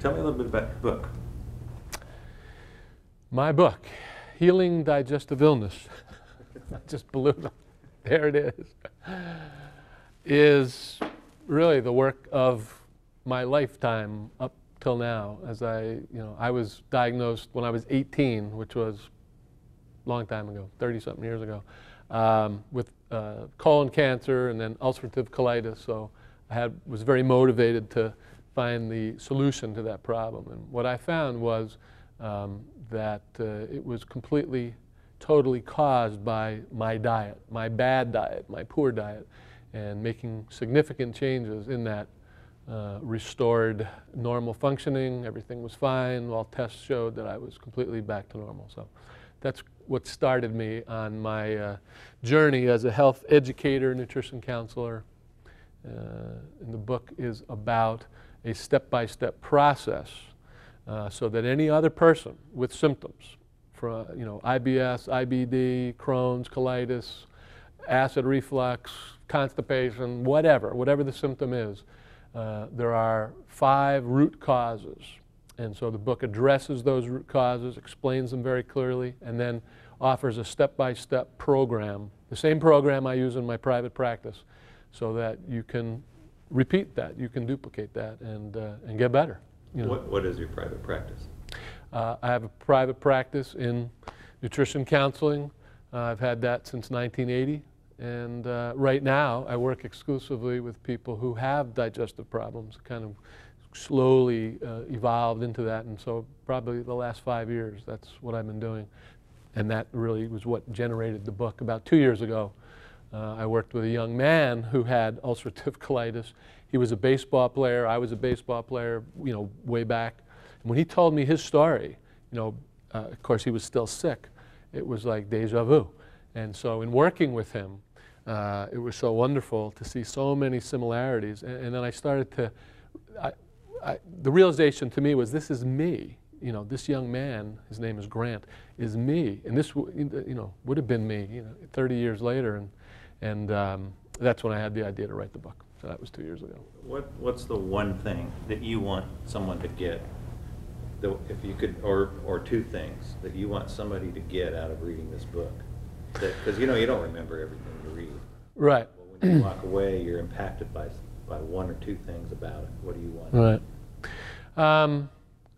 Tell me a little bit about your book. My book, Healing Digestive Illness, I just blew them. There it is really the work of my lifetime up till now. As I was diagnosed when I was 18, which was a long time ago, 30-something years ago, with colon cancer and then ulcerative colitis. So I was very motivated to find the solution to that problem. And what I found was that it was completely, totally caused by my diet, my bad diet, my poor diet, and making significant changes in that restored normal functioning. Everything was fine. All tests showed that I was completely back to normal. So that's what started me on my journey as a health educator, nutrition counselor. And the book is about a step-by-step process so that any other person with symptoms, for IBS, IBD, Crohn's, colitis, acid reflux, constipation, whatever the symptom is, there are 5 root causes. And so the book addresses those root causes, explains them very clearly, and then offers a step-by-step program, the same program I use in my private practice, so that you can repeat that, you can duplicate that, and get better. What is your private practice? I have a private practice in nutrition counseling. I've had that since 1980. And right now, I work exclusively with people who have digestive problems, kind of slowly evolved into that. And so probably the last 5 years, that's what I've been doing. And that really was what generated the book. About 2 years ago, I worked with a young man who had ulcerative colitis. He was a baseball player. I was a baseball player, way back. And when he told me his story, of course, he was still sick. It was like deja vu. And so in working with him, it was so wonderful to see so many similarities. And then I started to, the realization to me was, this is me. This young man, his name is Grant, is me. And this, would have been me, 30 years later. And that's when I had the idea to write the book. So that was 2 years ago. What's the one thing that you want someone to get, if you could, or 2 things that you want somebody to get out of reading this book? Because you don't remember everything you read. Right. Well, when you walk away, you're impacted by 1 or 2 things about it. What do you want? Right.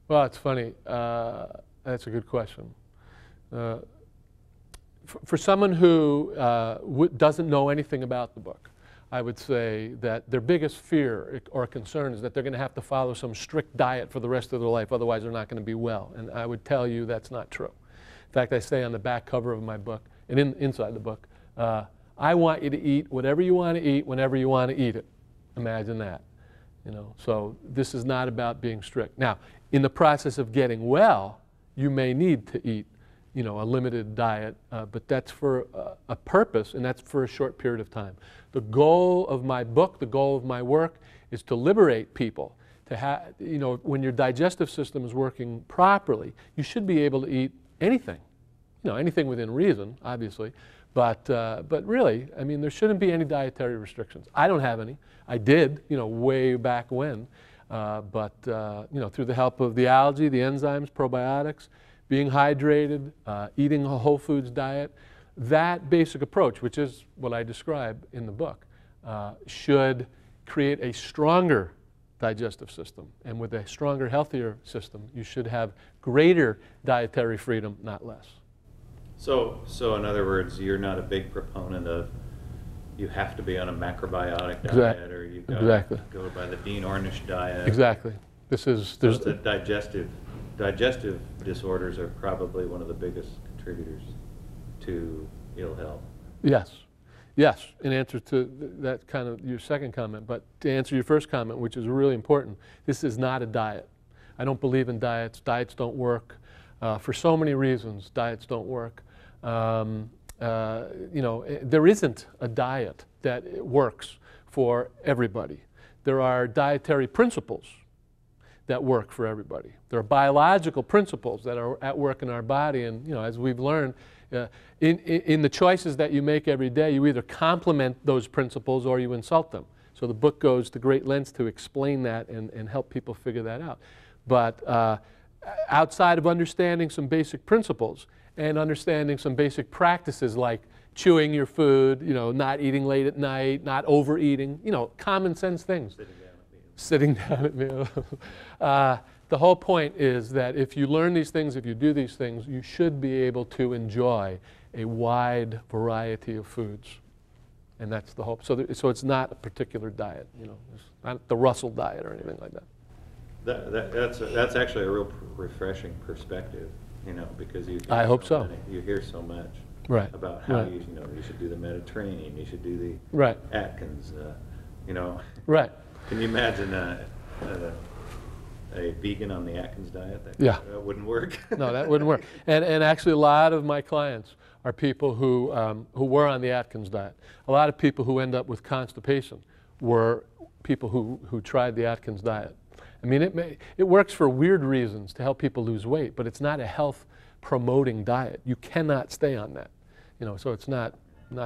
Well, it's funny. That's a good question. For someone who doesn't know anything about the book, I would say that their biggest fear or concern is that they're going to have to follow some strict diet for the rest of their life, otherwise they're not going to be well. And I would tell you that's not true. In fact, I say on the back cover of my book, and inside the book, I want you to eat whatever you want to eat whenever you want to eat it. Imagine that. So this is not about being strict. Now, in the process of getting well, you may need to eat, a limited diet, but that's for a purpose, and that's for a short period of time. The goal of my book, the goal of my work, is to liberate people. To have, when your digestive system is working properly, you should be able to eat anything. Anything within reason, obviously, but really, I mean, there shouldn't be any dietary restrictions. I don't have any. I did, way back when, but through the help of the algae, the enzymes, probiotics, being hydrated, eating a whole foods diet, that basic approach, which is what I describe in the book, should create a stronger digestive system. And with a stronger, healthier system, you should have greater dietary freedom, not less. So in other words, you're not a big proponent of you have to be on a macrobiotic diet, or you've got to go by the Dean Ornish diet. Exactly. So the digestive disorders are probably one of the biggest contributors to ill health. Yes, in answer to that kind of your second comment, but to answer your first comment, which is really important, this is not a diet. I don't believe in diets. Diets don't work. For so many reasons, diets don't work. There isn't a diet that works for everybody. There are dietary principles that work for everybody. There are biological principles that are at work in our body, and as we've learned, in the choices that you make every day, you either complement those principles or you insult them. So the book goes to great lengths to explain that and help people figure that out. But outside of understanding some basic principles and understanding some basic practices like chewing your food, not eating late at night, not overeating, common sense things. Sitting down at meals. The whole point is that if you learn these things, if you do these things, you should be able to enjoy a wide variety of foods. And that's the hope. So it's not a particular diet, it's not the Russell diet or anything like that. That's actually a real refreshing perspective, because you. I hope so. You hear so much. Right. About how right. you should do the Mediterranean, you should do the right. Atkins, Right. Can you imagine a vegan on the Atkins diet? That wouldn't work. No, that wouldn't work. And actually, a lot of my clients are people who were on the Atkins diet. A lot of people who end up with constipation were people who tried the Atkins diet. I mean, it works for weird reasons to help people lose weight, but it's not a health promoting diet. You cannot stay on that. So it's not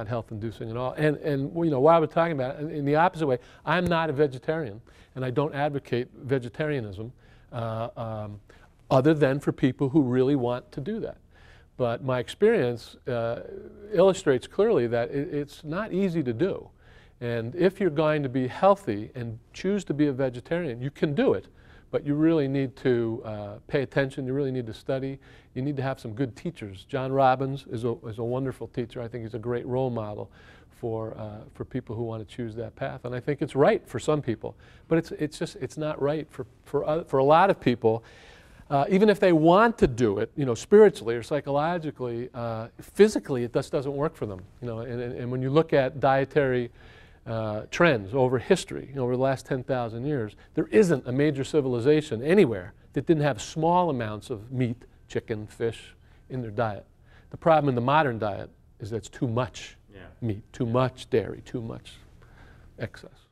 health inducing at all. And while we're talking about it, in the opposite way, I'm not a vegetarian, and I don't advocate vegetarianism other than for people who really want to do that. But my experience illustrates clearly that it's not easy to do. And if you're going to be healthy and choose to be a vegetarian, you can do it, but you really need to pay attention, you really need to study, you need to have some good teachers. John Robbins is a wonderful teacher. I think he's a great role model for people who want to choose that path. And I think it's right for some people, but it's not right for a lot of people. Even if they want to do it, spiritually or psychologically, physically, it just doesn't work for them. And when you look at dietary trends over history, over the last 10,000 years, there isn't a major civilization anywhere that didn't have small amounts of meat, chicken, fish in their diet. The problem in the modern diet is that it's too much meat, too much dairy, too much excess.